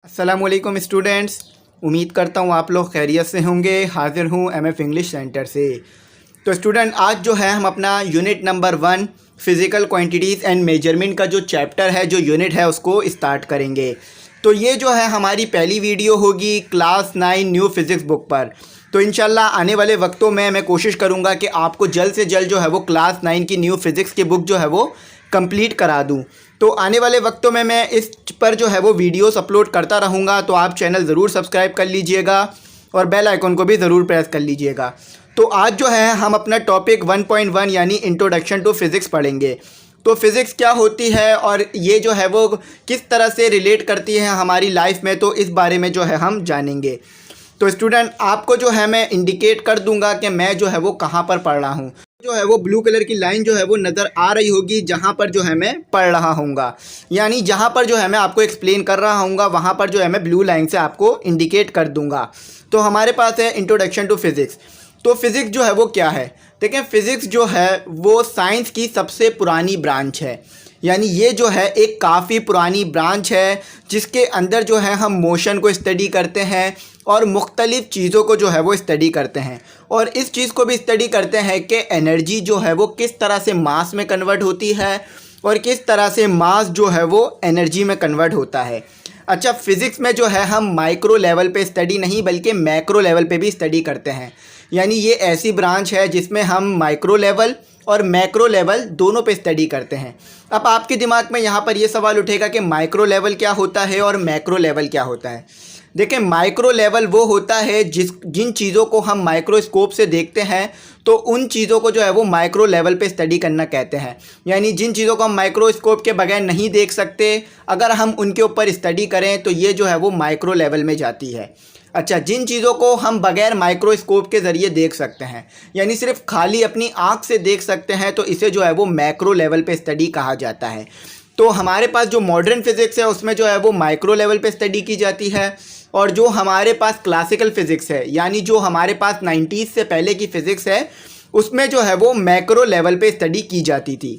अस्सलामुअलैकुम स्टूडेंट्स। उम्मीद करता हूँ आप लोग खैरियत से होंगे। हाज़िर हूँ एमएफ इंग्लिश सेंटर से। तो स्टूडेंट आज जो है हम अपना unit number 1 physical quantities and measurement का जो चैप्टर है, जो यूनिट है, उसको स्टार्ट करेंगे। तो ये जो है हमारी पहली वीडियो होगी क्लास 9 न्यू फ़िज़िक्स बुक पर। तो इंशाल्लाह आने वाले वक्तों में मैं कोशिश करूँगा कि आपको जल्द से जल्द जो है वो क्लास 9 की न्यू फ़िज़िक्स की बुक जो है वो कंप्लीट करा दूँ। तो आने वाले वक्तों में मैं इस पर जो है वो वीडियोस अपलोड करता रहूँगा। तो आप चैनल ज़रूर सब्सक्राइब कर लीजिएगा और बेल आइकन को भी ज़रूर प्रेस कर लीजिएगा। तो आज जो है हम अपना टॉपिक 1.1 यानी इंट्रोडक्शन टू फ़िज़िक्स पढ़ेंगे। तो फ़िज़िक्स क्या होती है और ये जो है वो किस तरह से रिलेट करती है हमारी लाइफ में, तो इस बारे में जो है हम जानेंगे। तो स्टूडेंट आपको जो है मैं इंडिकेट कर दूंगा कि मैं जो है वो कहाँ पर पढ़ रहा हूँ। जो है वो ब्लू कलर की लाइन जो है वो नज़र आ रही होगी जहाँ पर जो है मैं पढ़ रहा हूँगा, यानी जहाँ पर जो है मैं आपको एक्सप्लेन कर रहा हूँगा वहाँ पर जो है मैं ब्लू लाइन से आपको इंडिकेट कर दूँगा। तो हमारे पास है इंट्रोडक्शन टू फ़िज़िक्स। तो फ़िज़िक्स जो है वो क्या है? देखें, फ़िज़िक्स जो है वो साइंस की सबसे पुरानी ब्रांच है, यानी ये जो है एक काफ़ी पुरानी ब्रांच है जिसके अंदर जो है हम मोशन को स्टडी करते हैं और मुख्तलिफ़ चीज़ों को जो है वो स्टडी करते हैं। और इस चीज़ को भी स्टडी करते हैं कि एनर्जी जो है वो किस तरह से मास में कन्वर्ट होती है और किस तरह से मास जो है वो एनर्जी में कन्वर्ट होता है। अच्छा, फ़िज़िक्स में जो है हम माइक्रो लेवल पे स्टडी नहीं बल्कि मैक्रो लेवल पे भी स्टडी करते हैं, यानी ये ऐसी ब्रांच है जिसमें हम माइक्रो लेवल और मैक्रो लेवल दोनों पे स्टडी करते हैं। अब आपके दिमाग में यहाँ पर ये सवाल उठेगा कि माइक्रो लेवल क्या होता है और मैक्रो लेवल क्या होता है। देखें, माइक्रो लेवल वो होता है जिन चीज़ों को हम माइक्रोस्कोप से देखते हैं तो उन चीज़ों को जो है वो माइक्रो लेवल पे स्टडी करना कहते हैं, यानी जिन चीज़ों को हम माइक्रोस्कोप के बगैर नहीं देख सकते, अगर हम उनके ऊपर स्टडी करें तो ये जो है वो माइक्रो लेवल में जाती है। अच्छा, जिन चीज़ों को हम बगैर माइक्रोस्कोप के ज़रिए देख सकते हैं, यानी सिर्फ खाली अपनी आँख से देख सकते हैं, तो इसे जो है वो मैक्रो लेवल पे स्टडी कहा जाता है। तो हमारे पास जो मॉडर्न फिज़िक्स है उसमें जो है वो माइक्रो लेवल पे स्टडी की जाती है, और जो हमारे पास क्लासिकल फ़िज़िक्स है, यानी जो हमारे पास 90s से पहले की फ़िज़िक्स है, उसमें जो है वो मैक्रो लेवल पे स्टडी की जाती थी।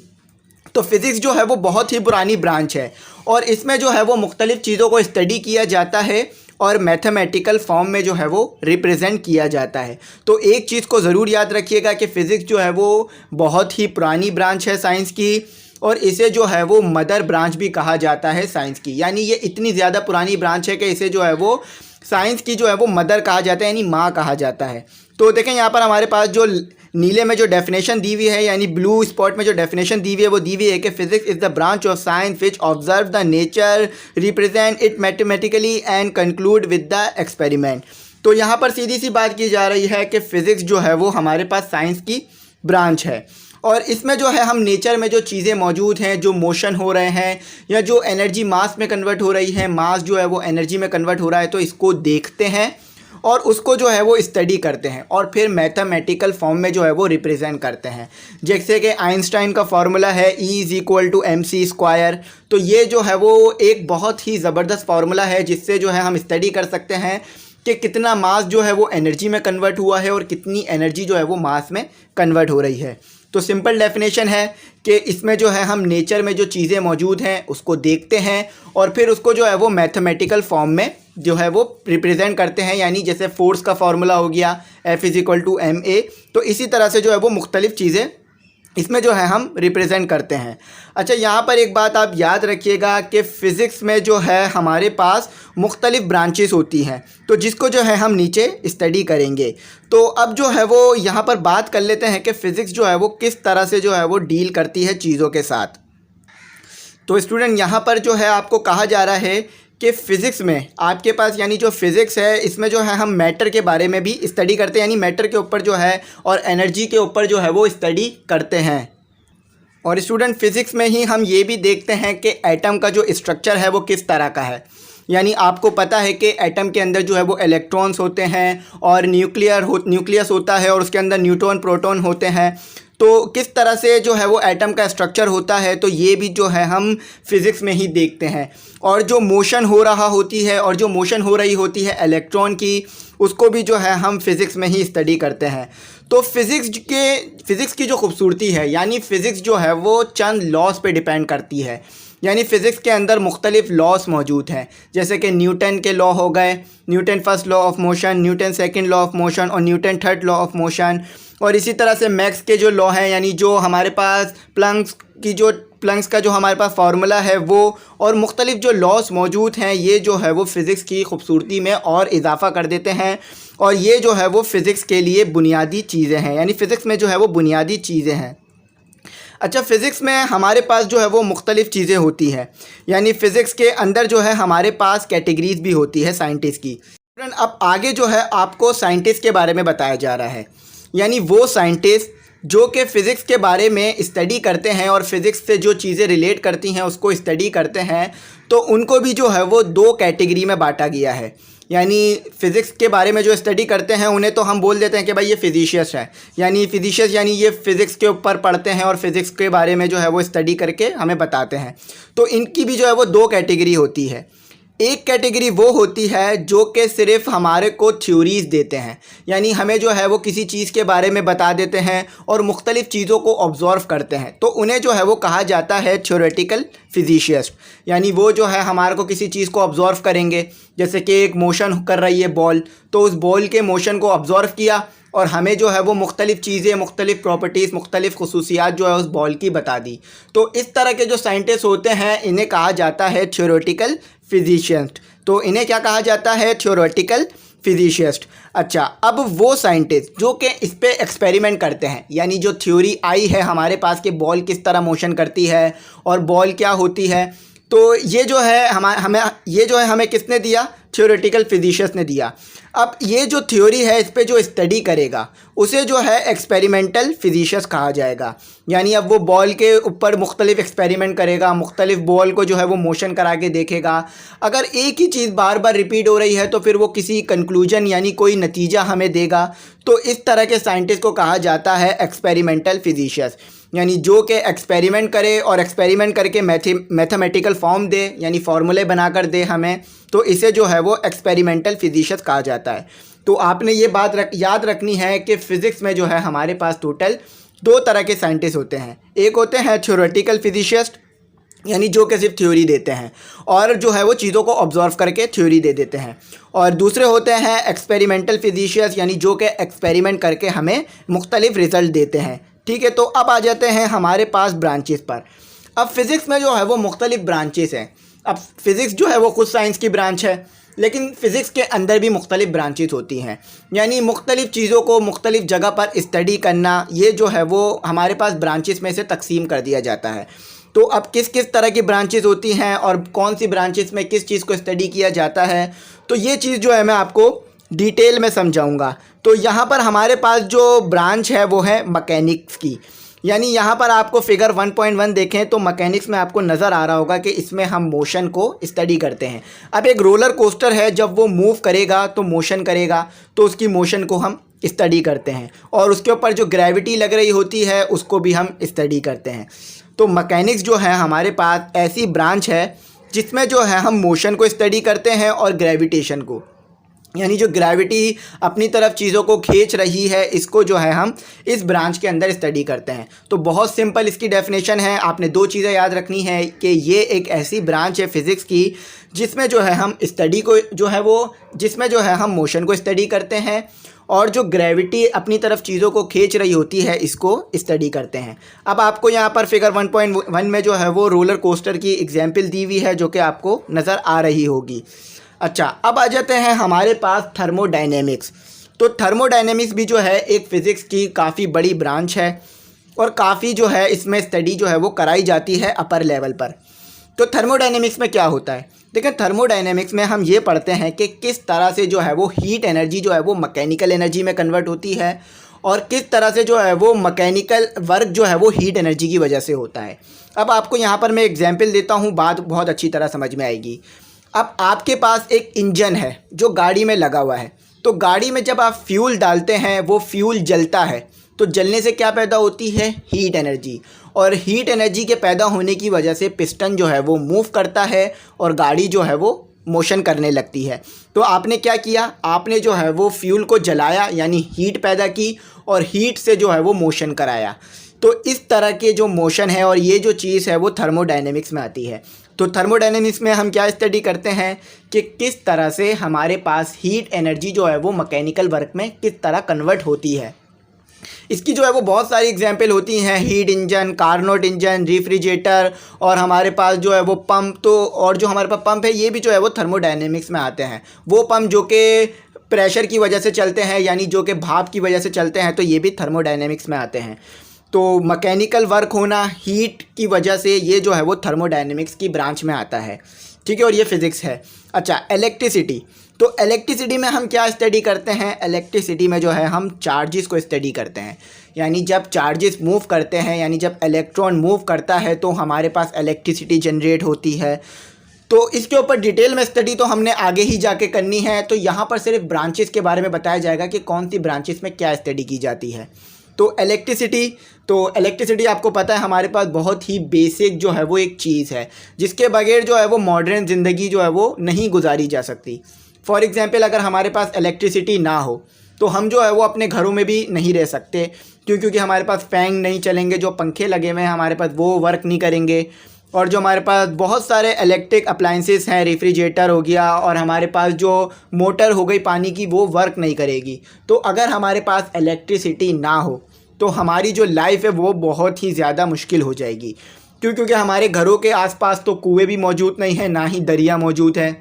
तो फ़िज़िक्स जो है वो बहुत ही पुरानी ब्रांच है और इसमें जो है वो मुख्तलिफ़ चीज़ों को स्टडी किया जाता है और मैथमेटिकल फॉर्म में जो है वो रिप्रेजेंट किया जाता है। तो एक चीज़ को ज़रूर याद रखिएगा कि फ़िज़िक्स जो है वो बहुत ही पुरानी ब्रांच है साइंस की, और इसे जो है वो मदर ब्रांच भी कहा जाता है साइंस की, यानी ये इतनी ज़्यादा पुरानी ब्रांच है कि इसे जो है वो साइंस की जो है वो मदर कहा जाता है, यानी माँ कहा जाता है। तो देखें, यहाँ पर हमारे पास जो नीले में जो डेफिनेशन दी हुई है, यानी ब्लू स्पॉट में जो डेफिनेशन दी हुई है, वो दी हुई है कि physics is the branch of science which observe the nature, represent it mathematically and conclude with the experiment. तो यहाँ पर सीधी सी बात की जा रही है कि फ़िज़िक्स जो है वो हमारे पास साइंस की ब्रांच है और इसमें जो है हम नेचर में जो चीज़ें मौजूद हैं, जो मोशन हो रहे हैं या जो एनर्जी मास में कन्वर्ट हो रही है, मास जो है वो एनर्जी में कन्वर्ट हो रहा है, तो इसको देखते हैं और उसको जो है वो स्टडी करते हैं और फिर मैथमेटिकल फॉर्म में जो है वो रिप्रेजेंट करते हैं। जैसे कि आइंस्टाइन का फार्मूला है E=mc²। तो ये जो है वो एक बहुत ही ज़बरदस्त फार्मूला है जिससे जो है हम स्टडी कर सकते हैं कि कितना मास जो है वो एनर्जी में कन्वर्ट हुआ है और कितनी एनर्जी जो है वो मास में कन्वर्ट हो रही है। तो सिंपल डेफिनेशन है कि इसमें जो है हम नेचर में जो चीज़ें मौजूद हैं उसको देखते हैं और फिर उसको जो है वो मैथमेटिकल फॉर्म में जो है वो रिप्रेजेंट करते हैं, यानी जैसे फोर्स का फार्मूला हो गया F=ma। तो इसी तरह से जो है वो मुख्तलिफ़ चीज़ें इसमें जो है हम रिप्रेजेंट करते हैं। अच्छा, यहाँ पर एक बात आप याद रखिएगा कि फ़िज़िक्स में जो है हमारे पास मुख्तलिफ़ ब्रांचेस होती हैं, तो जिसको जो है हम नीचे स्टडी करेंगे। तो अब जो है वो यहाँ पर बात कर लेते हैं कि फ़िज़िक्स जो है वो किस तरह से जो है वो डील करती है चीज़ों के साथ। तो स्टूडेंट, यहाँ पर जो है आपको कहा जा रहा है कि फ़िज़िक्स में आपके पास, यानी जो फ़िज़िक्स है इसमें जो है हम मैटर के बारे में भी स्टडी करते हैं, यानी मैटर के ऊपर जो है और एनर्जी के ऊपर जो है वो स्टडी करते हैं। और स्टूडेंट, फ़िज़िक्स में ही हम ये भी देखते हैं कि एटम का जो स्ट्रक्चर है वो किस तरह का है, यानी आपको पता है कि एटम के अंदर जो है वो इलेक्ट्रॉन्स होते हैं और न्यूक्लियस होता है और उसके अंदर न्यूट्रॉन प्रोटॉन होते हैं। तो किस तरह से जो है वो एटम का स्ट्रक्चर होता है, तो ये भी जो है हम फिज़िक्स में ही देखते हैं। और जो मोशन हो रहा होती है और जो मोशन हो रही होती है इलेक्ट्रॉन की, उसको भी जो है हम फिज़िक्स में ही स्टडी करते हैं। तो फ़िज़िक्स की जो खूबसूरती है, यानी फ़िज़िक्स जो है वो चंद लॉज पे डिपेंड करती है, यानी फ़िज़िक्स के अंदर मुख्तलिफ लॉस मौजूद हैं, जैसे कि न्यूटन के लॉ हो गए, Newton first law of motion, Newton second law of motion और Newton third law of motion. और इसी तरह से मैक्स के जो लॉ हैं, यानी जो हमारे पास प्लंक्स का जो हमारे पास फार्मूला है वो, और मुख्तलिफ जो लॉस मौजूद हैं, ये जो है वो फ़िज़िक्स की खूबसूरती में और इजाफ़ा कर देते हैं। और ये जो है वो फ़िज़िक्स के लिए बुनियादी चीज़ें हैं, यानी फ़िज़िक्स में जो है वो बुनियादी चीज़ें हैं। अच्छा, फ़िज़िक्स में हमारे पास जो है वो मुख्तलिफ़ चीज़ें होती हैं, यानी फ़िज़िक्स के अंदर जो है हमारे पास कैटेगरीज़ भी होती है साइंटिस्ट की। फ्रेंड, अब आगे जो है आपको साइंटिस्ट के बारे में बताया जा रहा है, यानी वो साइंटिस्ट जो कि फ़िज़िक्स के बारे में स्टडी करते हैं और फ़िज़िक्स से जो चीज़ें रिलेट करती हैं उसको स्टडी करते हैं, तो उनको भी जो है वो दो कैटेगरी में बांटा गया है। यानी फ़िज़िक्स के बारे में जो स्टडी करते हैं उन्हें तो हम बोल देते हैं कि भाई ये फ़िज़िशियस है, यानी फ़िज़िशियस यानी ये फ़िज़िक्स के ऊपर पढ़ते हैं और फ़िज़िक्स के बारे में जो है वो स्टडी करके हमें बताते हैं। तो इनकी भी जो है वो दो कैटेगरी होती है। एक कैटेगरी वो होती है जो कि सिर्फ़ हमारे को थ्योरीज़ देते हैं, यानी हमें जो है वो किसी चीज़ के बारे में बता देते हैं और मुख्तलिफ़ चीज़ों को ऑब्ज़र्व करते हैं, तो उन्हें जो है वो कहा जाता है थ्योरेटिकल फिजिशिस्ट। यानी वो जो है हमारे को किसी चीज़ को ऑब्ज़र्व करेंगे, जैसे कि एक मोशन कर रही है बॉल, तो उस बॉल के मोशन को ऑब्ज़र्व किया और हमें जो है वो मुख्तलिफ़ चीज़ें, मुख्तलिफ़ प्रॉपर्टीज़, मुख्तलिफ़ खुसूसियात जो है उस बॉल की बता दी। तो इस तरह के जो साइंटिस्ट होते हैं इन्हें कहा जाता है थ्योरेटिकल फिजिशिस्ट। तो इन्हें क्या कहा जाता है? थ्योरेटिकल फिजिशिस्ट। अच्छा, अब वो साइंटिस्ट जो कि इस पे एक्सपेरिमेंट करते हैं, यानी जो थ्योरी आई है हमारे पास कि बॉल किस तरह मोशन करती है और बॉल क्या होती है, तो ये जो है हमें किसने दिया? थ्योरेटिकल फिजिशिस्ट ने दिया। अब ये जो थ्योरी है इस पे जो स्टडी करेगा उसे जो है एक्सपेरिमेंटल फिजिशिस्ट कहा जाएगा। यानी अब वो बॉल के ऊपर मुख्तलिफ एक्सपेरिमेंट करेगा, मुख्तलिफ बॉल को जो है वो मोशन करा के देखेगा। अगर एक ही चीज़ बार बार रिपीट हो रही है तो फिर वो किसी कंक्लूजन यानी कोई नतीजा हमें देगा। तो इस तरह के साइंटिस्ट को कहा जाता है एक्सपेरिमेंटल फिजिशिस्ट, यानी जो कि एक्सपेरिमेंट करे और एक्सपेरिमेंट करके मैथमेटिकल फॉर्म दे, यानी फार्मूले बनाकर दे हमें, तो इसे जो है वो एक्सपेरिमेंटल फिजिशिस्ट कहा जाता है। तो आपने ये बात याद रखनी है कि फ़िज़िक्स में जो है हमारे पास टोटल दो तरह के साइंटिस्ट होते हैं। एक होते हैं थ्योरेटिकल फिजिशिस्ट, यानी जो कि सिर्फ थ्योरी देते हैं और जो है वो चीज़ों को ऑब्जर्व करके थ्योरी दे देते हैं, और दूसरे होते हैं एक्सपेरिमेंटल फिजिशियस, यानी जो कि एक्सपेरिमेंट करके हमें मुख्तलिफ रिज़ल्ट देते हैं। ठीक है, तो अब आ जाते हैं हमारे पास ब्रांचेस पर। अब फ़िज़िक्स में जो है वो मुख्तलिफ ब्रांचेस हैं। अब फ़िज़िक्स जो है वो खुद साइंस की ब्रांच है, लेकिन फ़िज़िक्स के अंदर भी मुख्तलिफ ब्रांचेस होती हैं, यानी मुख्तलिफ चीज़ों को मुख्तलिफ जगह पर स्टडी करना, ये जो है वो हमारे पास ब्रांचेस में से तकसीम कर दिया जाता है। तो अब किस किस तरह की ब्रांचेस होती हैं और कौन सी ब्रांचेस में किस चीज़ को स्टडी किया जाता है, तो ये चीज़ जो है मैं आपको डिटेल में समझाऊंगा। तो यहाँ पर हमारे पास जो ब्रांच है वो है मैकेनिक्स की, यानी यहाँ पर आपको फिगर 1.1 देखें तो मैकेनिक्स में आपको नज़र आ रहा होगा कि इसमें हम मोशन को स्टडी करते हैं। अब एक रोलर कोस्टर है, जब वो मूव करेगा तो मोशन करेगा, तो उसकी मोशन को हम स्टडी करते हैं, और उसके ऊपर जो ग्रेविटी लग रही होती है उसको भी हम स्टडी करते हैं। तो मैकेनिक्स जो है हमारे पास ऐसी ब्रांच है जिसमें जो है हम मोशन को स्टडी करते हैं और ग्रेविटेशन को, यानी जो ग्रेविटी अपनी तरफ चीज़ों को खींच रही है इसको जो है हम इस ब्रांच के अंदर स्टडी करते हैं। तो बहुत सिंपल इसकी डेफिनेशन है, आपने दो चीज़ें याद रखनी है कि ये एक ऐसी ब्रांच है फ़िज़िक्स की जिसमें जो है हम स्टडी को जो है वो जिसमें जो है हम मोशन को स्टडी करते हैं और जो ग्रेविटी अपनी तरफ चीज़ों को खींच रही होती है इसको स्टडी करते हैं। अब आपको यहाँ पर फिगर 1.1 में जो है वो रोलर कोस्टर की एग्जाम्पल दी हुई है जो कि आपको नज़र आ रही होगी। अच्छा, अब आ जाते हैं हमारे पास थर्मोडायनेमिक्स। तो थर्मोडायनेमिक्स भी जो है एक फ़िज़िक्स की काफ़ी बड़ी ब्रांच है और काफ़ी जो है इसमें स्टडी जो है वो कराई जाती है अपर लेवल पर। तो थर्मोडायनेमिक्स में क्या होता है? देखिए, थर्मोडायनेमिक्स में हम ये पढ़ते हैं कि किस तरह से जो है वो हीट एनर्जी जो है वो मैकेनिकल एनर्जी में कन्वर्ट होती है और किस तरह से जो है वो मैकेनिकल वर्क जो है वो हीट एनर्जी की वजह से होता है। अब आपको यहाँ पर मैं एग्जाम्पल देता हूँ, बात बहुत अच्छी तरह समझ में आएगी। अब आपके पास एक इंजन है जो गाड़ी में लगा हुआ है, तो गाड़ी में जब आप फ्यूल डालते हैं वो फ्यूल जलता है, तो जलने से क्या पैदा होती है? Heat energy. और हीट एनर्जी के पैदा होने की वजह से पिस्टन जो है वो मूव करता है और गाड़ी जो है वो मोशन करने लगती है। तो आपने क्या किया? आपने जो है वो फ्यूल को जलाया, यानी हीट पैदा की और हीट से जो है वो मोशन कराया। तो इस तरह के जो मोशन है और ये जो चीज़ है वो थर्मोडायनेमिक्स में आती है। तो थर्मोडायनेमिक्स में हम क्या स्टडी करते हैं कि किस तरह से हमारे पास हीट एनर्जी जो है वो मैकेनिकल वर्क में किस तरह कन्वर्ट होती है। इसकी जो है वो बहुत सारी एग्जांपल होती हैं, heat engine, Carnot engine, refrigerator, और हमारे पास जो है वो पंप। तो और जो हमारे पास पंप है ये भी जो है वो थर्मोडायनेमिक्स में आते हैं। वो पंप जो कि प्रेशर की वजह से चलते हैं, यानी जो कि भाप की वजह से चलते हैं, तो ये भी थर्मोडायनेमिक्स में आते हैं। तो मैकेनिकल वर्क होना हीट की वजह से, ये जो है वो थर्मोडायनेमिक्स की ब्रांच में आता है, ठीक है। और ये फिज़िक्स है। अच्छा, इलेक्ट्रिसिटी। तो इलेक्ट्रिसिटी में हम क्या स्टडी करते हैं? इलेक्ट्रिसिटी में जो है हम चार्जेस को स्टडी करते हैं। यानी जब चार्जेस मूव करते हैं, यानी जब इलेक्ट्रॉन मूव करता है तो हमारे पास इलेक्ट्रिसिटी जनरेट होती है। तो इसके ऊपर डिटेल में स्टडी तो हमने आगे ही जाके करनी है। तो यहाँ पर सिर्फ ब्रांचेस के बारे में बताया जाएगा कि कौन सी ब्रांचेस में क्या स्टडी की जाती है। तो इलेक्ट्रिसिटी आपको पता है हमारे पास बहुत ही बेसिक जो है वो एक चीज़ है, जिसके बगैर जो है वो मॉडर्न ज़िंदगी जो है वो नहीं गुजारी जा सकती। फॉर एग्ज़ाम्पल, अगर हमारे पास इलेक्ट्रिसिटी ना हो तो हम जो है वो अपने घरों में भी नहीं रह सकते, क्योंकि हमारे पास फ़ैन नहीं चलेंगे, जो पंखे लगे हुए हैं हमारे पास वो वर्क नहीं करेंगे, और जो हमारे पास बहुत सारे इलेक्ट्रिक अप्लाइंसेस हैं, रेफ्रिजरेटर हो गया, और हमारे पास जो मोटर हो गई पानी की, वो वर्क नहीं करेगी। तो अगर हमारे पास इलेक्ट्रिसिटी ना हो तो हमारी जो लाइफ है वो बहुत ही ज़्यादा मुश्किल हो जाएगी, क्योंकि हमारे घरों के आसपास तो कुएं भी मौजूद नहीं है, ना ही दरिया मौजूद है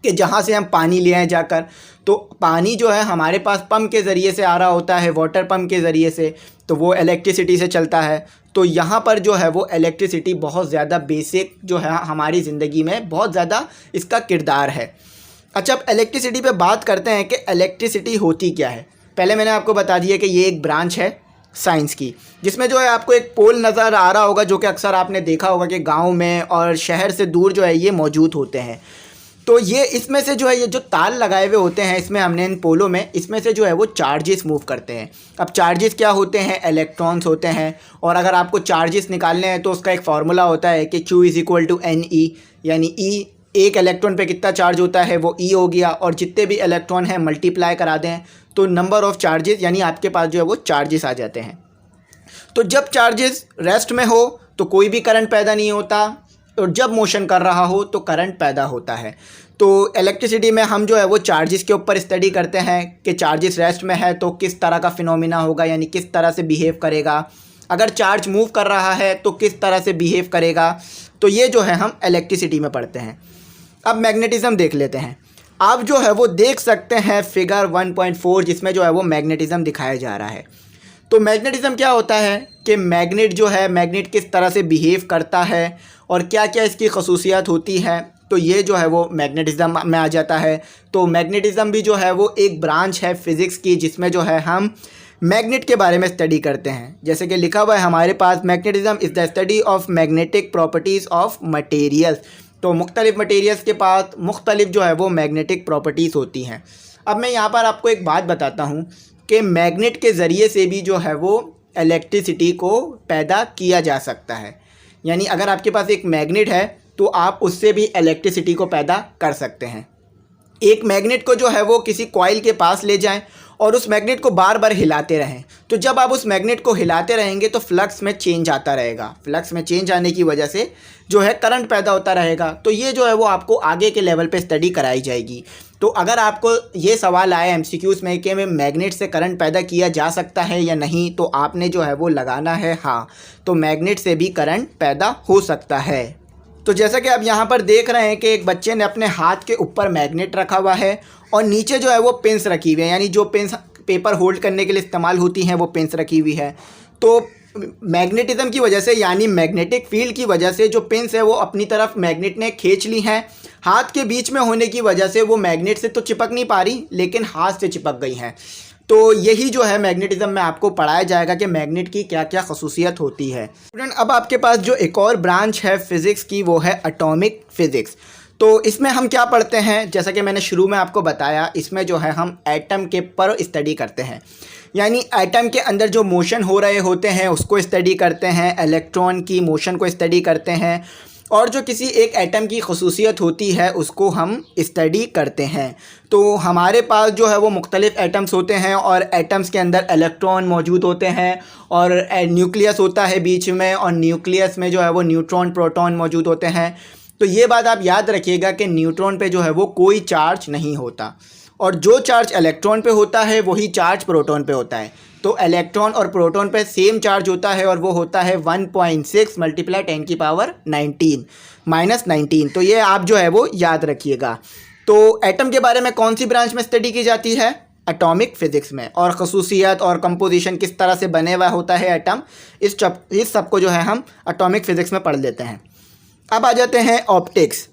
कि जहाँ से हम पानी ले आएँ जाकर। तो पानी जो है हमारे पास पंप के ज़रिए से आ रहा होता है, वाटर पंप के ज़रिए से, तो वो इलेक्ट्रिसिटी से चलता है। तो यहाँ पर जो है वो इलेक्ट्रिसिटी बहुत ज़्यादा बेसिक जो है हमारी ज़िंदगी में बहुत ज़्यादा इसका किरदार है। अच्छा, अब इलेक्ट्रिसिटी पे बात करते हैं कि इलेक्ट्रिसिटी होती क्या है। पहले मैंने आपको बता दिया कि ये एक ब्रांच है साइंस की, जिसमें जो है आपको एक पोल नज़र आ रहा होगा, जो कि अक्सर आपने देखा होगा कि गाँव में और शहर से दूर जो है ये मौजूद होते हैं। तो ये इसमें से जो है ये जो तार लगाए हुए होते हैं इसमें, हमने इन पोलों में, इसमें से जो है वो चार्जेस मूव करते हैं। अब चार्जेस क्या होते हैं? इलेक्ट्रॉन्स होते हैं। और अगर आपको चार्जेस निकालने हैं तो उसका एक फार्मूला होता है कि Q = NE, यानी E एक इलेक्ट्रॉन पे कितना चार्ज होता है वो E हो गया, और जितने भी इलेक्ट्रॉन हैं मल्टीप्लाई करा दें तो नंबर ऑफ़ चार्जेस, यानी आपके पास जो है वो चार्जेस आ जाते हैं। तो जब चार्जेस रेस्ट में हो तो कोई भी करंट पैदा नहीं होता, और जब मोशन कर रहा हो तो करंट पैदा होता है। तो इलेक्ट्रिसिटी में हम जो है वो चार्जेस के ऊपर स्टडी करते हैं कि चार्जेस रेस्ट में है तो किस तरह का फिनोमिना होगा, यानी किस तरह से बिहेव करेगा। अगर चार्ज मूव कर रहा है तो किस तरह से बिहेव करेगा। तो ये जो है हम इलेक्ट्रिसिटी में पढ़ते हैं। अब मैग्नेटिज़्म देख लेते हैं। आप जो है वो देख सकते हैं फिगर 1.4, जिसमें जो है वो मैग्नेटिज़्म दिखाया जा रहा है। तो मैग्नेटिज़्म क्या होता है कि मैग्नेट जो है, मैग्नेट किस तरह से बिहेव करता है और क्या क्या इसकी खसूसियात होती है, तो ये जो है वो मैग्नेटिज़्म में आ जाता है। तो मैग्नेटिज़्म भी जो है वो एक ब्रांच है फिज़िक्स की, जिसमें जो है हम मैग्नेट के बारे में स्टडी करते हैं। जैसे कि लिखा हुआ है हमारे पास, magnetism is the study of magnetic properties of materials. तो मुख्तलिफ़ मटेरियल्स के पास मुख्तलिफ़ जो है वो मैग्नेटिक प्रॉपर्टीज़ होती हैं। अब मैं यहाँ पर आपको एक बात बताता हूँ कि मैग्नेट के ज़रिए से भी जो है वो इलेक्ट्रिसिटी को पैदा किया जा सकता है। यानी अगर आपके पास एक मैग्नेट है तो आप उससे भी इलेक्ट्रिसिटी को पैदा कर सकते हैं। एक मैग्नेट को जो है वो किसी कॉइल के पास ले जाएं और उस मैग्नेट को बार बार हिलाते रहें। तो जब आप उस मैग्नेट को हिलाते रहेंगे तो फ्लक्स में चेंज आता रहेगा। फ्लक्स में चेंज आने की वजह से जो है करंट पैदा होता रहेगा। तो ये जो है वो आपको आगे के लेवल पे स्टडी कराई जाएगी। तो अगर आपको ये सवाल आए MCQs में कि मैग्नेट से करंट पैदा किया जा सकता है या नहीं, तो आपने जो है वो लगाना है हाँ, तो मैग्नेट से भी करंट पैदा हो सकता है। तो जैसा कि आप यहाँ पर देख रहे हैं कि एक बच्चे ने अपने हाथ के ऊपर मैग्नेट रखा हुआ है और नीचे जो है वो पिन्स रखी हुई है, यानी जो पिन्स पेपर होल्ड करने के लिए इस्तेमाल होती हैं वो पिन्स रखी हुई है। तो मैग्नेटिज़्म की वजह से, यानी मैग्नेटिक फील्ड की वजह से जो पिन्स है वो अपनी तरफ मैग्नेट ने खींच ली हैं। हाथ के बीच में होने की वजह से वो मैग्नेट से तो चिपक नहीं पा रही, लेकिन हाथ से चिपक गई हैं। तो यही जो है मैग्नेटिज़्म में आपको पढ़ाया जाएगा कि मैग्नेट की क्या क्या खसूसियत होती है। स्टूडेंट, अब आपके पास जो एक और ब्रांच है फिज़िक्स की, वो है एटॉमिक फ़िज़िक्स। तो इसमें हम क्या पढ़ते हैं, जैसा कि मैंने शुरू में आपको बताया, इसमें जो है हम एटम के पर स्टडी करते हैं। यानी एटम के अंदर जो मोशन हो रहे होते हैं उसको स्टडी करते हैं, इलेक्ट्रॉन की मोशन को स्टडी करते हैं, और जो किसी एक एटम की खसूसियत होती है उसको हम स्टडी करते हैं। तो हमारे पास जो है वो मुख्तलिफ़ एटम्स होते हैं और एटम्स के अंदर इलेक्ट्रॉन मौजूद होते हैं और न्यूक्लियस होता है बीच में, और न्यूक्लियस में जो है वो न्यूट्रॉन प्रोटॉन मौजूद होते हैं। तो ये बात आप याद रखिएगा कि न्यूट्रॉन पे जो है वो कोई चार्ज नहीं होता, और जो चार्ज इलेक्ट्रॉन पे होता है वही चार्ज प्रोटॉन पे होता है। तो इलेक्ट्रॉन और प्रोटॉन पे सेम चार्ज होता है और वो होता है 1.6 मल्टीप्लाई 10⁻19 -19। तो ये आप जो है वो याद रखिएगा। तो एटम के बारे में कौन सी ब्रांच में स्टडी की जाती है? एटॉमिक फिजिक्स में। और खसूसियत और कंपोजिशन किस तरह से बने हुआ होता है एटम, इस सब को जो है हम एटॉमिक फिजिक्स में पढ़ लेते हैं। अब आ जाते हैं ऑप्टिक्स।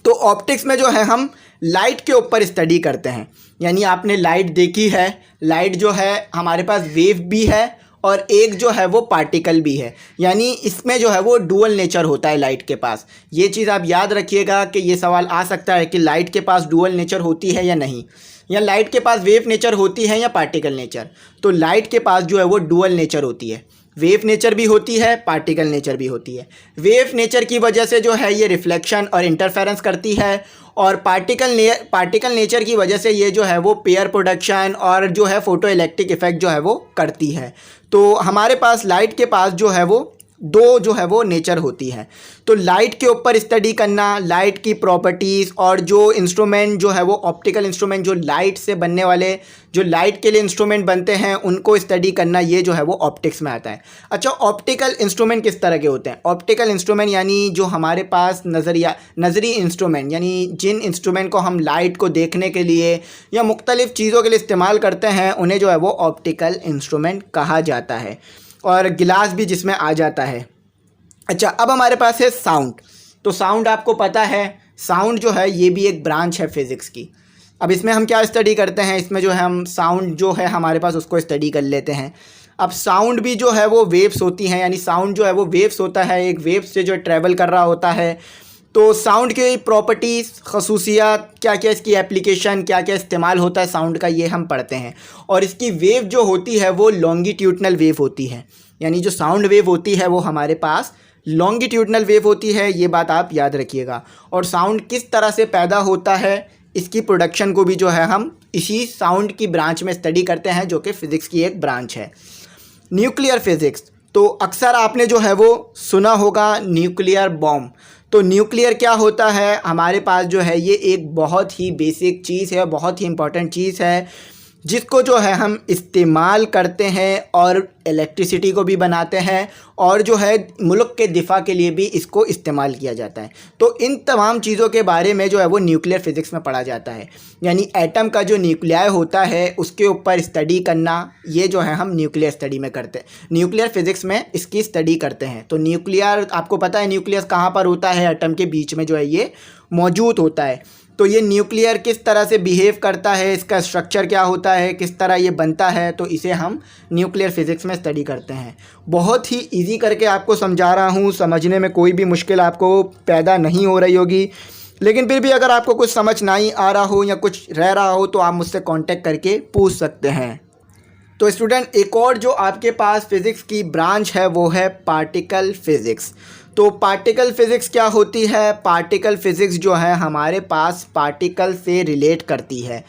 तो ऑप्टिक्स में जो है हम लाइट के ऊपर स्टडी करते हैं। यानी आपने लाइट देखी है, लाइट जो है हमारे पास वेव भी है और एक जो है वो पार्टिकल भी है। यानी इसमें जो है वो डुअल नेचर होता है लाइट के पास। ये चीज़ आप याद रखिएगा कि ये सवाल आ सकता है कि लाइट के पास डुअल नेचर होती है या नहीं, या लाइट के पास वेव नेचर होती है या पार्टिकल नेचर। तो लाइट के पास जो है वो डुअल नेचर होती है, वेव नेचर भी होती है, पार्टिकल नेचर भी होती है। वेव नेचर की वजह से जो है ये रिफ्लेक्शन और इंटरफेरेंस करती है, और पार्टिकल नेचर की वजह से ये जो है वो पेयर प्रोडक्शन और जो है फोटो इलेक्ट्रिक इफेक्ट जो है वो करती है। तो हमारे पास लाइट के पास जो है वो दो जो है वो नेचर होती है। तो लाइट के ऊपर स्टडी करना, लाइट की प्रॉपर्टीज़, और जो इंस्ट्रूमेंट जो है वो ऑप्टिकल इंस्ट्रूमेंट जो लाइट से बनने वाले, जो लाइट के लिए इंस्ट्रूमेंट बनते हैं उनको स्टडी करना, ये जो है वो ऑप्टिक्स में आता है। अच्छा, ऑप्टिकल इंस्ट्रूमेंट किस तरह के होते हैं? ऑप्टिकल इंस्ट्रूमेंट यानी जो हमारे पास नज़री इंस्ट्रूमेंट, यानी जिन इंस्ट्रूमेंट को हम लाइट को देखने के लिए या मुख्तलिफ़ चीज़ों के लिए इस्तेमाल करते हैं उन्हें जो है वो ऑप्टिकल इंस्ट्रूमेंट कहा जाता है, और गिलास भी जिसमें आ जाता है। अच्छा, अब हमारे पास है साउंड। तो साउंड आपको पता है, साउंड जो है ये भी एक ब्रांच है फिज़िक्स की। अब इसमें हम क्या स्टडी करते हैं? इसमें जो है हम साउंड जो है हमारे पास उसको स्टडी कर लेते हैं। अब साउंड भी जो है वो वेव्स होती हैं, यानी साउंड जो है वो वेव्स होता है, एक वेव से जो ट्रैवल कर रहा होता है। तो साउंड की प्रॉपर्टीज़, खसूसियात, क्या क्या इसकी एप्लीकेशन, क्या क्या इस्तेमाल होता है साउंड का, ये हम पढ़ते हैं। और इसकी वेव जो होती है वो लॉन्गिट्यूडनल वेव होती है। यानी जो साउंड वेव होती है वो हमारे पास लॉन्गिट्यूडनल वेव होती है, ये बात आप याद रखिएगा। और साउंड किस तरह से पैदा होता है, इसकी प्रोडक्शन को भी जो है हम इसी साउंड की ब्रांच में स्टडी करते हैं, जो कि फ़िज़िक्स की एक ब्रांच है। Nuclear physics. तो अक्सर आपने जो है वो सुना होगा न्यूक्लियर बॉम्ब। तो न्यूक्लियर क्या होता है? हमारे पास जो है ये एक बहुत ही बेसिक चीज़ है, बहुत ही इम्पॉर्टेंट चीज़ है, जिसको जो है हम इस्तेमाल करते हैं और इलेक्ट्रिसिटी को भी बनाते हैं, और जो है मुल्क के दिफा के लिए भी इसको इस्तेमाल किया जाता है। तो इन तमाम चीज़ों के बारे में जो है वो न्यूक्लियर फिज़िक्स में पढ़ा जाता है। यानी एटम का जो न्यूक्लियाई होता है उसके ऊपर स्टडी करना, ये जो है हम न्यूक्लियर स्टडी में करते हैं, न्यूक्लियर फिज़िक्स में इसकी स्टडी करते हैं। तो न्यूक्लियर, आपको पता है न्यूक्लियस कहाँ पर होता है? एटम के बीच में जो है ये मौजूद होता है। तो ये न्यूक्लियर किस तरह से बिहेव करता है, इसका स्ट्रक्चर क्या होता है, किस तरह ये बनता है, तो इसे हम न्यूक्लियर फिज़िक्स में स्टडी करते हैं। बहुत ही इजी करके आपको समझा रहा हूँ, समझने में कोई भी मुश्किल आपको पैदा नहीं हो रही होगी। लेकिन फिर भी अगर आपको कुछ समझ नहीं आ रहा हो या कुछ रह रहा हो तो आप मुझसे कांटेक्ट करके पूछ सकते हैं। तो स्टूडेंट, एक और जो आपके पास फ़िज़िक्स की ब्रांच है वो है पार्टिकल फ़िज़िक्स। तो पार्टिकल फ़िज़िक्स क्या होती है? पार्टिकल फ़िज़िक्स जो है हमारे पास पार्टिकल से रिलेट करती है।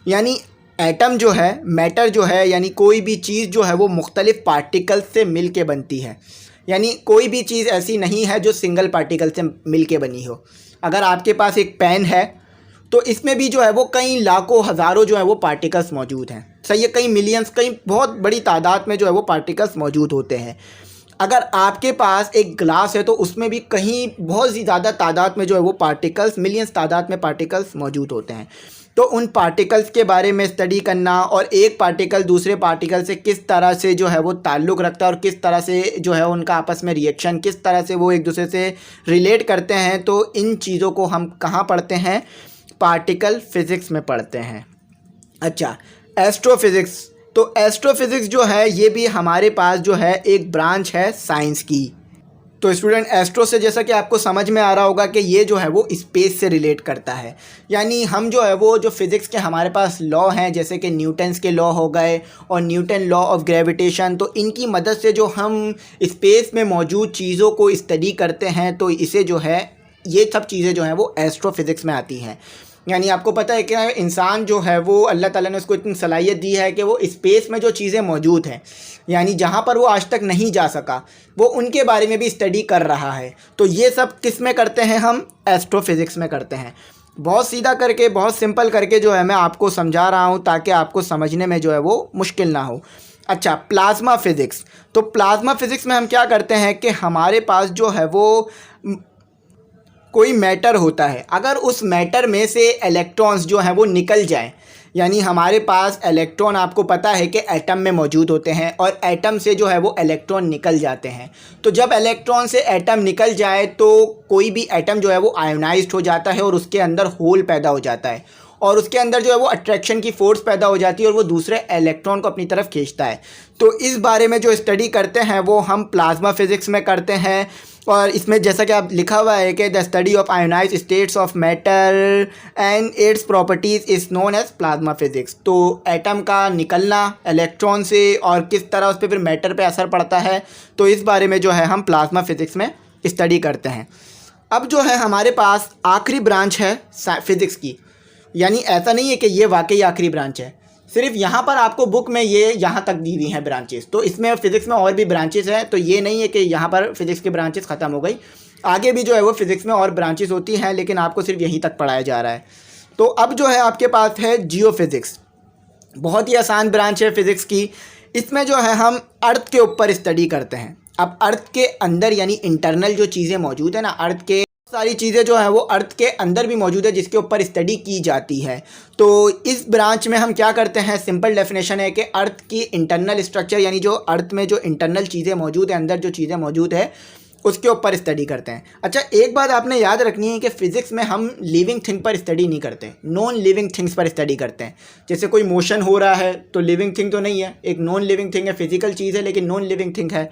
यानी एटम जो है, मैटर जो है, यानी कोई भी चीज़ जो है वो मुख्तलिफ़ पार्टिकल से मिल के बनती है। यानी कोई भी चीज़ ऐसी नहीं है जो सिंगल पार्टिकल से मिल के बनी हो। अगर आपके पास एक पेन है तो इसमें भी जो है वो कई लाखों हज़ारों जो है वो पार्टिकल्स मौजूद हैं। सही है, कई मिलियंस, कई बहुत बड़ी तादाद में जो है वो पार्टिकल्स मौजूद होते हैं। अगर आपके पास एक ग्लास है तो उसमें भी कहीं बहुत ही ज़्यादा तादाद में जो है वो पार्टिकल्स, मिलियंस तादाद में पार्टिकल्स मौजूद होते हैं। तो उन पार्टिकल्स के बारे में स्टडी करना, और एक पार्टिकल दूसरे पार्टिकल से किस तरह से जो है वो ताल्लुक़ रखता है और किस तरह से जो है उनका आपस में रिएक्शन, किस तरह से वो एक दूसरे से रिलेट करते हैं, तो इन चीज़ों को हम कहाँ पढ़ते हैं? पार्टिकल फ़िज़िक्स में पढ़ते हैं। अच्छा, एस्ट्रोफिज़िक्स। तो एस्ट्रोफिज़िक्स जो है ये भी हमारे पास जो है एक ब्रांच है साइंस की। तो तो स्टूडेंट एस्ट्रो से जैसा कि आपको समझ में आ रहा होगा कि ये जो है वो स्पेस से रिलेट करता है। यानी हम जो है वो जो फिज़िक्स के हमारे पास लॉ हैं जैसे कि न्यूटन्स के लॉ हो गए और न्यूटन लॉ ऑफ ग्रेविटेशन, तो इनकी मदद से जो हम स्पेस में मौजूद चीज़ों को स्टडी करते हैं तो इसे जो है ये सब चीज़ें जो हैं वो एस्ट्रोफिज़िक्स में आती हैं। यानी आपको पता है कि इंसान जो है वो अल्लाह ताला ने उसको इतनी सलाहियत दी है कि वो स्पेस में जो चीज़ें मौजूद हैं यानी जहाँ पर वो आज तक नहीं जा सका वो उनके बारे में भी स्टडी कर रहा है। तो ये सब किस में करते हैं, हम एस्ट्रोफिज़िक्स में करते हैं। बहुत सीधा करके बहुत सिंपल करके जो है मैं आपको समझा रहा हूँ ताकि आपको समझने में जो है वो मुश्किल ना हो। अच्छा, प्लाज्मा फ़िज़िक्स। तो प्लाज्मा फ़िज़िक्स में हम क्या करते हैं कि हमारे पास जो है वो कोई मैटर होता है, अगर उस मैटर में से इलेक्ट्रॉन्स जो हैं वो निकल जाएं, यानी हमारे पास इलेक्ट्रॉन आपको पता है कि एटम में मौजूद होते हैं और एटम से जो है वो इलेक्ट्रॉन निकल जाते हैं। तो जब इलेक्ट्रॉन से एटम निकल जाए तो कोई भी एटम जो है वो आयोनाइज्ड हो जाता है और उसके अंदर होल पैदा हो जाता है और उसके अंदर जो है वो अट्रैक्शन की फ़ोर्स पैदा हो जाती है और वो दूसरे इलेक्ट्रॉन को अपनी तरफ खींचता है। तो इस बारे में जो स्टडी करते हैं वो हम प्लाज्मा फ़िज़िक्स में करते हैं। और इसमें जैसा कि आप लिखा हुआ है कि the study of ionized states of matter and its properties is known as plasma physics. तो एटम का निकलना इलेक्ट्रॉन से और किस तरह उस पर फिर मैटर पे असर पड़ता है, तो इस बारे में जो है हम प्लाज्मा फ़िज़िक्स में स्टडी करते हैं। अब जो है हमारे पास आखिरी ब्रांच है फ़िज़िक्स की, यानी ऐसा नहीं है कि ये वाकई आखिरी ब्रांच है, सिर्फ यहाँ पर आपको बुक में ये यहाँ तक दी हुई हैं ब्रांचेस। तो इसमें फ़िज़िक्स में और भी ब्रांचेस हैं, तो ये नहीं है कि यहाँ पर फ़िज़िक्स की ब्रांचेस ख़त्म हो गई, आगे भी जो है वो फ़िज़िक्स में और ब्रांचेस होती हैं, लेकिन आपको सिर्फ यहीं तक पढ़ाया जा रहा है। तो अब जो है आपके पास है जियो फिज़िक्स, बहुत ही आसान ब्रांच है फ़िज़िक्स की। इसमें जो है हम अर्थ के ऊपर स्टडी करते हैं। अब अर्थ के अंदर यानी इंटरनल जो चीज़ें मौजूद है ना, अर्थ के सारी चीज़ें जो है वो अर्थ के अंदर भी मौजूद है जिसके ऊपर स्टडी की जाती है। तो इस ब्रांच में हम क्या करते हैं, सिंपल डेफिनेशन है कि अर्थ की इंटरनल स्ट्रक्चर यानी जो अर्थ में जो इंटरनल चीज़ें मौजूद है, अंदर जो चीज़ें मौजूद है उसके ऊपर स्टडी करते हैं। अच्छा, एक बात आपने याद रखनी है कि फ़िज़िक्स में हम लिविंग थिंग पर स्टडी नहीं करते, नॉन लिविंग थिंग्स पर स्टडी करते हैं। जैसे कोई मोशन हो रहा है तो लिविंग थिंग तो नहीं है, एक नॉन लिविंग थिंग है, फिज़िकल चीज़ है लेकिन नॉन लिविंग थिंग है।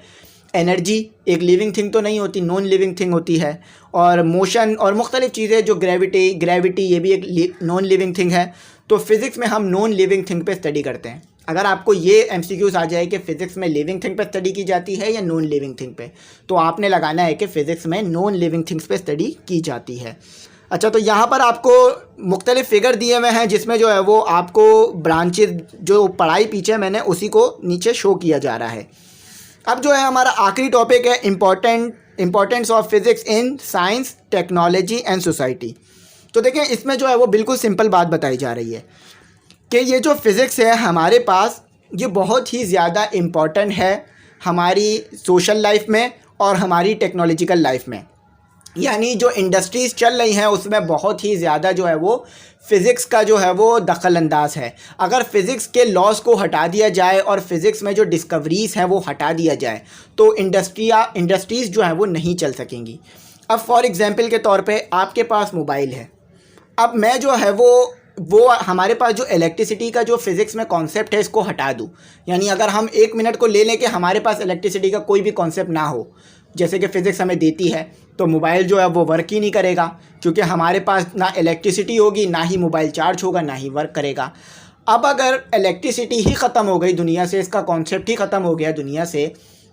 एनर्जी एक लिविंग थिंग तो नहीं होती, नॉन लिविंग थिंग होती है। और मोशन और मुख्तलिफ़ चीज़ें जो ग्रेविटी ये भी एक नॉन लिविंग थिंग है। तो फिज़िक्स में हम नॉन लिविंग थिंग पे स्टडी करते हैं। अगर आपको ये एमसीक्यूज़ आ जाए कि फ़िज़िक्स में लिविंग थिंग पे स्टडी की जाती है या नॉन लिविंग थिंग पे, तो आपने लगाना है कि फ़िज़िक्स में नॉन लिविंग थिंग्स पे स्टडी की जाती है। अच्छा, तो यहाँ पर आपको मुख्तलिफ़ फ़िगर दिए हुए हैं जिसमें जो है वो आपको ब्रांचेज जो पढ़ाई पीछे मैंने उसी को नीचे शो किया जा रहा है। अब जो है हमारा आखिरी टॉपिक है importance of physics in science, technology and society. तो देखें, इसमें जो है वो बिल्कुल सिंपल बात बताई जा रही है कि ये जो फिज़िक्स है हमारे पास ये बहुत ही ज़्यादा इम्पॉर्टेंट है हमारी सोशल लाइफ में और हमारी टेक्नोलॉजिकल लाइफ में। यानी जो इंडस्ट्रीज़ चल रही हैं उसमें बहुत ही ज़्यादा जो है वो फ़िज़िक्स का जो है वो दखल अंदाज है। अगर फ़िज़िक्स के लॉस को हटा दिया जाए और फ़िज़िक्स में जो डिस्कवरीज़ हैं वो हटा दिया जाए तो इंडस्ट्रीज़ जो हैं वो नहीं चल सकेंगी। अब फॉर एग्ज़ाम्पल के तौर पे आपके पास मोबाइल है, अब मैं जो है वो हमारे पास जो इलेक्ट्रिसिटी का जो फ़िज़िक्स में कॉन्सेप्ट है इसको हटा दूँ, यानी अगर हम 1 मिनट को ले लें कि हमारे पास इलेक्ट्रिसिटी का कोई भी कॉन्सेप्ट ना हो जैसे कि फ़िज़िक्स हमें देती है, तो मोबाइल जो है वो वर्क ही नहीं करेगा, क्योंकि हमारे पास ना इलेक्ट्रिसिटी होगी, ना ही मोबाइल चार्ज होगा, ना ही वर्क करेगा। अब अगर इलेक्ट्रिसिटी ही ख़त्म हो गई दुनिया से, इसका कॉन्सेप्ट ही ख़त्म हो गया दुनिया से,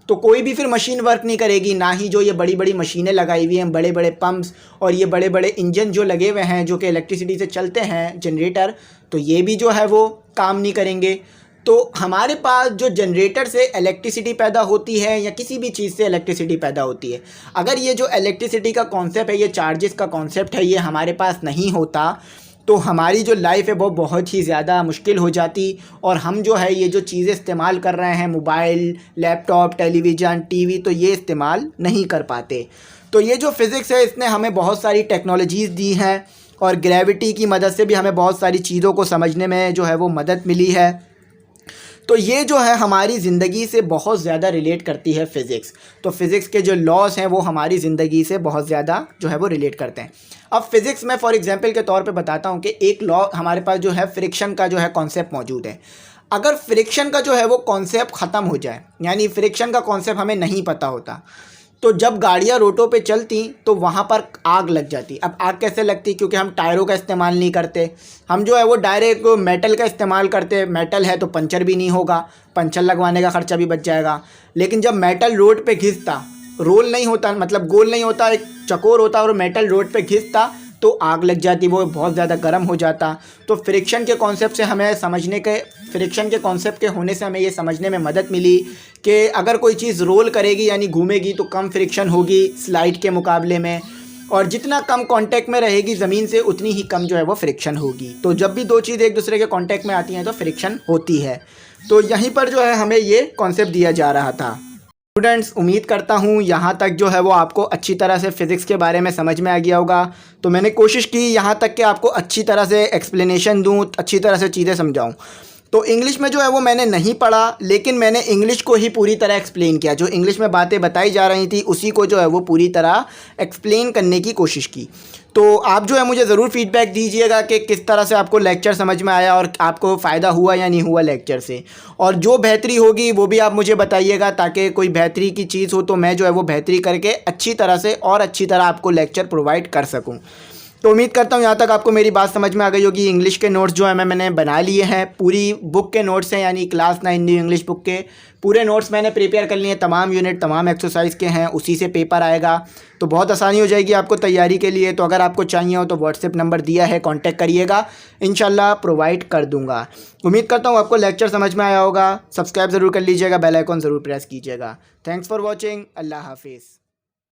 तो कोई भी फिर मशीन वर्क नहीं करेगी, ना ही जो ये बड़ी बड़ी मशीनें लगाई हुई हैं, बड़े बड़े पंप्स और ये बड़े बड़े इंजन जो लगे हुए हैं जो कि इलेक्ट्रिसिटी से चलते हैं, जनरेटर, तो ये भी जो है वो काम नहीं करेंगे। तो हमारे पास जो जनरेटर से इलेक्ट्रिसिटी पैदा होती है या किसी भी चीज़ से इलेक्ट्रिसिटी पैदा होती है, अगर ये जो इलेक्ट्रिसिटी का कॉन्सेप्ट है, ये चार्जेस का कॉन्सेप्ट है, ये हमारे पास नहीं होता तो हमारी जो लाइफ है वो बहुत ही ज़्यादा मुश्किल हो जाती और हम जो है ये जो चीज़ें इस्तेमाल कर रहे हैं, मोबाइल, लैपटॉप, टेलीविज़न, टीवी, तो ये इस्तेमाल नहीं कर पाते। तो ये जो फ़िज़िक्स है इसने हमें बहुत सारी टेक्नोलॉजीज़ दी हैं और ग्रेविटी की मदद से भी हमें बहुत सारी चीज़ों को समझने में जो है वो मदद मिली है। तो ये जो है हमारी ज़िंदगी से बहुत ज़्यादा रिलेट करती है फ़िज़िक्स। तो फ़िज़िक्स के जो लॉस हैं वो हमारी ज़िंदगी से बहुत ज़्यादा जो है वो रिलेट करते हैं। अब फ़िज़िक्स में फॉर एग्जांपल के तौर पे बताता हूँ कि एक लॉ हमारे पास जो है फ्रिक्शन का जो है कॉन्सेप्ट मौजूद है। अगर फ्रिक्शन का जो है वो कॉन्सेप्ट ख़त्म हो जाए, यानी फ्रिक्शन का कॉन्सेप्ट हमें नहीं पता होता, तो जब गाड़ियाँ रोडों पे चलती तो वहाँ पर आग लग जाती। अब आग कैसे लगती, क्योंकि हम टायरों का इस्तेमाल नहीं करते, हम जो है वो डायरेक्ट मेटल का इस्तेमाल करते। मेटल है तो पंचर भी नहीं होगा, पंचर लगवाने का ख़र्चा भी बच जाएगा। लेकिन जब मेटल रोड पे घिसता, रोल नहीं होता, मतलब गोल नहीं होता, एक चकोर होता, और मेटल रोड पे घिसता तो आग लग जाती, वो बहुत ज़्यादा गर्म हो जाता। तो फ्रिक्शन के कॉन्सेप्ट से हमें समझने के फ्रिक्शन के कॉन्सेप्ट के होने से हमें ये समझने में मदद मिली कि अगर कोई चीज़ रोल करेगी यानी घूमेगी तो कम फ्रिक्शन होगी स्लाइड के मुकाबले में, और जितना कम कांटेक्ट में रहेगी ज़मीन से उतनी ही कम जो है वो फ्रिक्शन होगी। तो जब भी दो चीज़ एक दूसरे के कांटेक्ट में आती हैं तो फ्रिक्शन होती है। तो यहीं पर जो है हमें ये कॉन्सेप्ट दिया जा रहा था। स्टूडेंट्स, उम्मीद करता हूँ यहाँ तक जो है वो आपको अच्छी तरह से फ़िज़िक्स के बारे में समझ में आ गया होगा। तो मैंने कोशिश की यहाँ तक कि आपको अच्छी तरह से एक्सप्लेनेशन दूँ, अच्छी तरह से चीज़ें समझाऊँ। तो इंग्लिश में जो है वो मैंने नहीं पढ़ा, लेकिन मैंने इंग्लिश को ही पूरी तरह एक्सप्लेन किया। जो इंग्लिश में बातें बताई जा रही थी उसी को जो है वो पूरी तरह एक्सप्लेन करने की कोशिश की। तो आप जो है मुझे ज़रूर फीडबैक दीजिएगा कि किस तरह से आपको लेक्चर समझ में आया और आपको फ़ायदा हुआ या नहीं हुआ लेक्चर से। और जो बेहतरी होगी वो भी आप मुझे बताइएगा, ताकि कोई बेहतरी की चीज़ हो तो मैं जो है वो बेहतरी करके अच्छी तरह से और अच्छी तरह आपको लेक्चर प्रोवाइड कर सकूँ। तो उम्मीद करता हूँ यहाँ तक आपको मेरी बात समझ में आ गई होगी। इंग्लिश के नोट्स जो है मैंने बना लिए हैं, पूरी बुक के नोट्स हैं, यानी क्लास 9 न्यू इंग्लिश बुक के पूरे नोट्स मैंने प्रिपेयर कर लिए हैं। तमाम यूनिट तमाम एक्सरसाइज के हैं, उसी से पेपर आएगा, तो बहुत आसानी हो जाएगी आपको तैयारी के लिए। तो अगर आपको चाहिए हो तो व्हाट्सएप नंबर दिया है, कॉन्टैक्ट करिएगा, इंशाल्लाह प्रोवाइड कर दूँगा। उम्मीद करता हूँ आपको लेक्चर समझ में आया होगा। सब्सक्राइब ज़रूर कर लीजिएगा, बेल आइकॉन ज़रूर प्रेस कीजिएगा। Thanks for watching. अल्लाह हाफिज़।